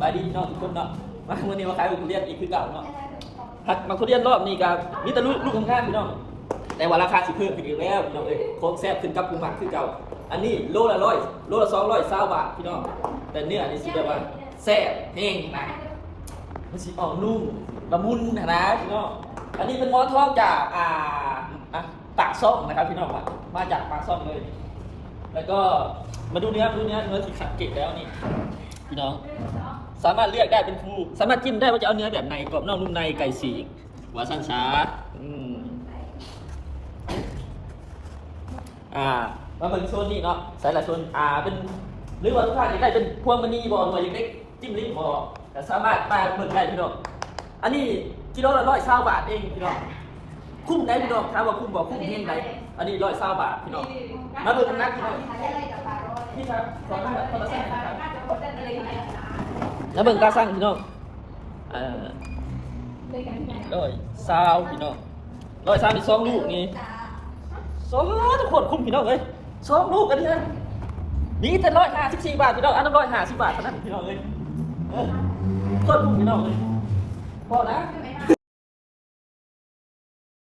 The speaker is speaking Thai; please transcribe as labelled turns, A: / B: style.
A: บายดีพี่น้องทุกคนเนาะมาวันนี้มาขายทุเรียนอีกคือเก่าเนาะหักมาทุเรียนรอบนี้กับมีแต่ลูกข้างๆพี่น้องแต่ว่าราคาสิเพิ่มขึ้นอีกแล้วพี่น้องของแซ่บขึ้นกับปูหมักคือเก่าอันนี้โลละ100โลละ220 บาทพี่น้องแต่เนื้อนี่สิแบบว่าแซ่บแห้งนะมันสิออกนุ่มละมุนนะพี่น้องอันนี้เป็นหมอนทองจากปากซ่องนะครับพี่น้องมาจากปากซ่องเลยแล้วก็มาดูเนื้อที่สังเกตแล้วนี่พี่น้องสามารถเลือกได้เป็นฟูสามารถจิ้มได้ว่าจะเอาเนื้อแบบไหนกรอบนอกนุ่มในไก่สีกหัวสั้นช้ามาเบิ่งโซนนี้เนาะใส่ละโซนเป็นหรือว่าทุกท่านอยากได้เป็นพวงมณีบอลหน่วยอยากได้จิ้มลิ้นบอลแต่สามารถมาเบิ่งได้พี่น้องอันนี้กิโลละ120 บาทเองพี่น้องคุ้มได้พี่น้องถามว่าคุ้มบอกคุ้มเฮงได้อันนี้120 บาทพี่น้องมาเบิ่งนักพี่น้องนี่ครับขอให้คนละแสนครับแล้วเบิ่งตาสั่งพี่น้อง120พี่น้อง130มี2 ลูกนี่ทุกคนคุ้มพี่น้องเลย2 ลูกกันนี่นะนี่แต่154 บาทพี่น้องอันนั้น150 บาทเท่านั้นพี่น้องเลยคนคุ้มพี่น้องเลยพอนะ